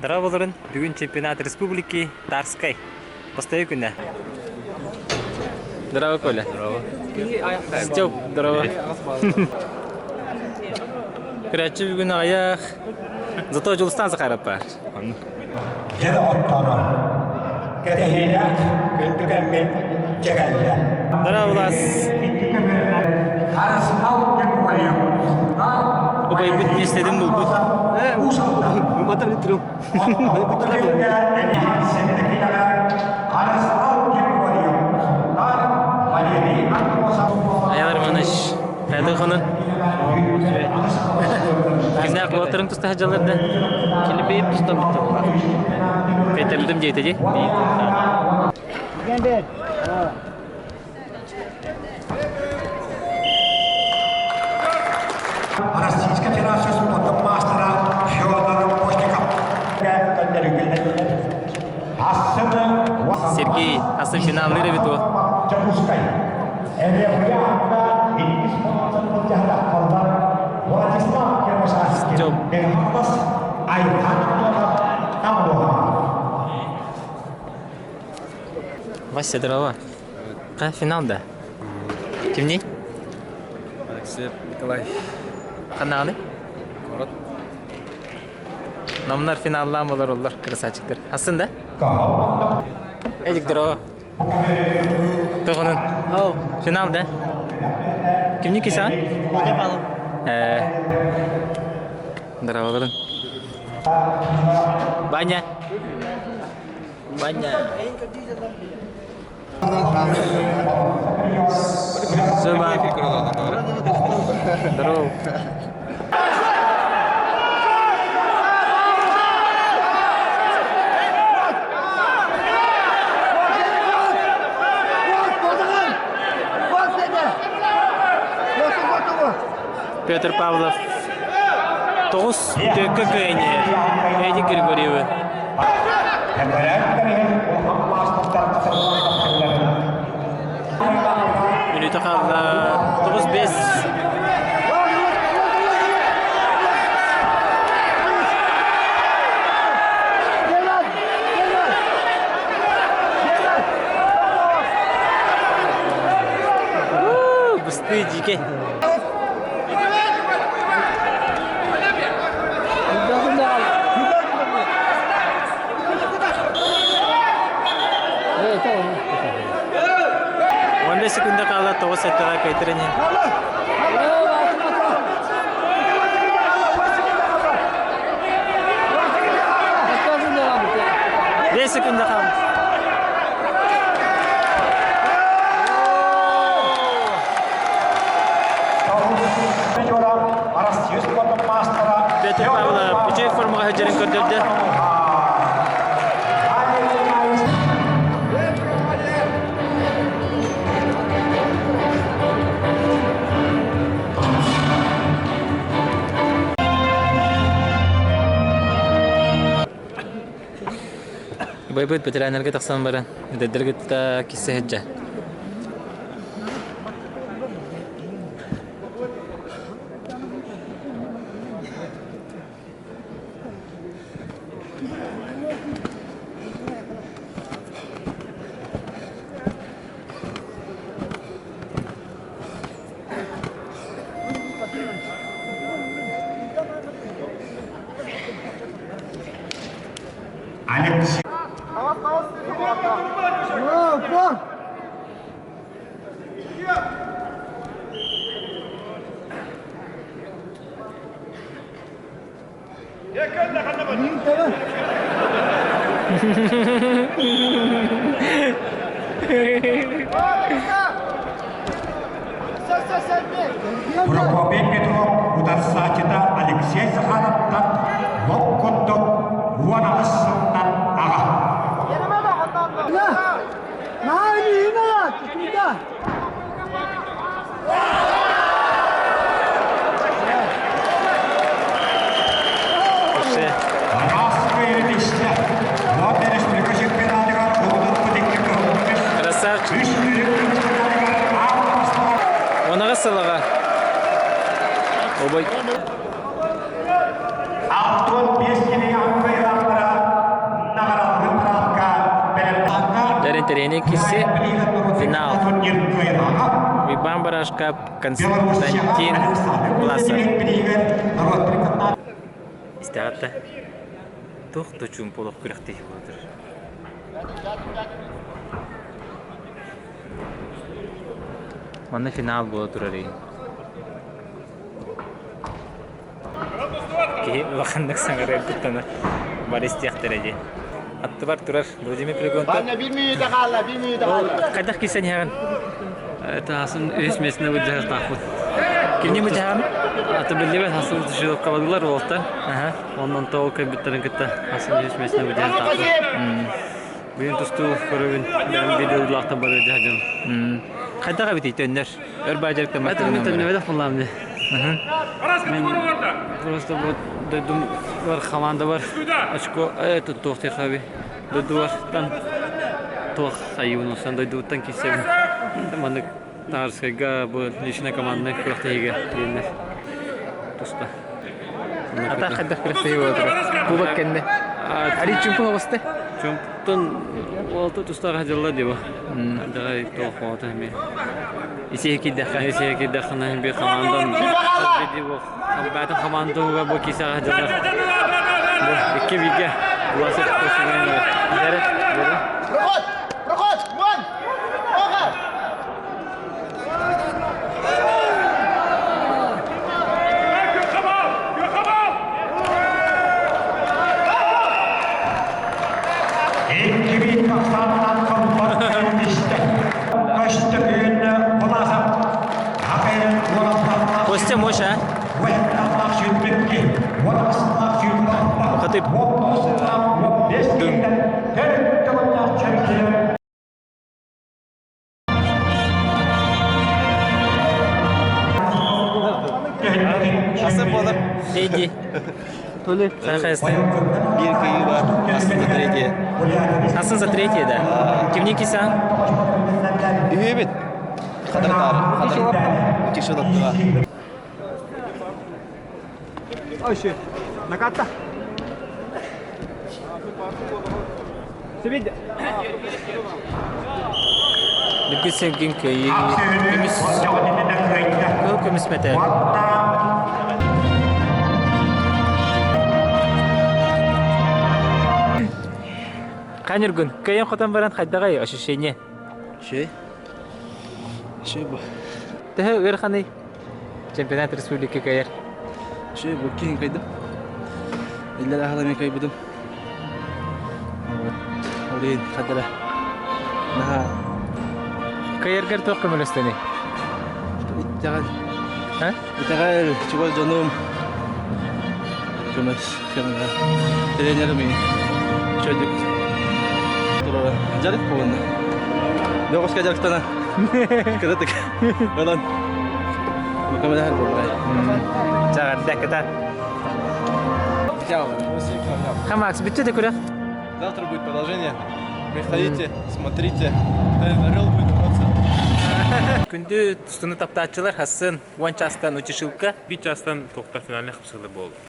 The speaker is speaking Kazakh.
Здраволарын бүгін чемпионат республики Тарскай. Постоянно күнә. Здраво, Коля. Здраво. Степ, здраво. Крячи бүгін аяқ. Зато жылыстан сақарап бар. Жеді оттаны. Кәдехейлер күндігіммен жегәлді. Здраволас. Қарысынау деп ойым. Обай бүт не істедім бұл бүт. Мата литру. Аялар маныш. Қайда қонын? Кімді ақыл отырың тұста хажаларды? Келі бейіп тұстан бітті олар. Қайтарылдым жейті же? Гендер. Российской Федерации спорта мастера Федора Постников. Сергей, асы финалны ребят о. Запускай. Степ. Вася, здорово. Қай финалда? Кімне? Алексей Николай. Қанағыны? Корот. Номнар финаллан болар олар, красавчиктер. Асында? Эдик, здорово. Тоғынын? Ау. Финалда? Кімне кесаған? Оде балым. Здорово, Баня. Баня. Зуба. Здорово. Петр Павлов. Тоғыз төкі көйіне. Эдик Григорьевы. Минуты қалды. 9-5. Быстрый жеке. Секунда кала того сеттера кайтырыне. 5 секунда калды. Петр Павлов үчей формаға хөджерін көрдірді. Байбыт бетерәнәргә тақсан бара. Дәдәргә та кисә һәҗә. Алексей. Прокопий Петров удар сатида Алексей Захаровтан локкотто уанағысынан аға. Красавчик. Онаға салаға. Обой. Антон Бескини Анкайрандыра Бәлен тәрені кесі финал. Уйбан Барашкап, Константин Власов. İstihata toxtu çumpuluq kürəkdək budur. Mana final budur arayın. Ki vaxanlıq sangarel tutana var istiyaq dərəcə. Attı var durar. Vladimir Prigonto. Bana bir minute kala, bir minute kala. Qaydaq kesen yağın? Tahsin ösmesine vücahı taqut. Kimni mücahın? Atı bildiğim hasıl düşürüp kavadılar olta. Aha. Ondan tavuk kaybetlerin gitti. Hasıl ösmesine vücahı taqut. Benim tustu körübün. Benim videolardan bari cahacağım. Qaydaq abit etənlər. Örbajarlıqda Ben matematik. de ne vedef kullanım diye. Ben просто вот дойду var команда var. Очко это тохты хаби. Дойду var там тох айуну сан дойду танки сем. Там аны тарскайга bu личная команда курактайга дилер. Туста. Ата qaydaq kürəkdək budur. Kubak kende. Ari çumpu havasты. Чемптон олты тустар хажалла диба. Дагай тох вот хами. İsəyə kidəxə. Neyse ki daxına bir komandan dedi bu. Batı komandan bu kisa hacılar. Bu iki bilge. Bulasık koşuyor. Yere. Проход, проход, вон, Охар. Костя Моша. Xatib. Nasıl olur? Deydi. Tolu. Sen xəstə. Bir kıyı var. Aslında tretye. Nasılsa tretye də. Kimni kisən? Evet. Kadar Üç şudat var. Ayşe, nakata. Sebide. Dikkat sevgin köyü. Kömüs mete. Kanırgın. Köyün xotan baran xaydağay ощущение. Şey bu. Təh verxanay. Çempionat Respublika kayar. Şey bu kim kaydım? İller ahlamaya kaybedim. Orayın kadara. Naha. Kayar kar toq kömülüsteni. İttigal. Ha? İttigal. Çuval canım. Kömez. Kömez. Trenerim iyi. Çocuk. Durara. Jarık kovanda. Ne başka jarıktana? Kıratık. Yalan. Bakalım her bu. Çağır dakika. Ciao. Хамакс bitti de kura. Завтра будет продолжение. Приходите, смотрите. Орел будет драться. Күндү тустуну таптаачылар хасын 10 частан учишылка. Bir çastan tokta finaline kıpsılı oldu.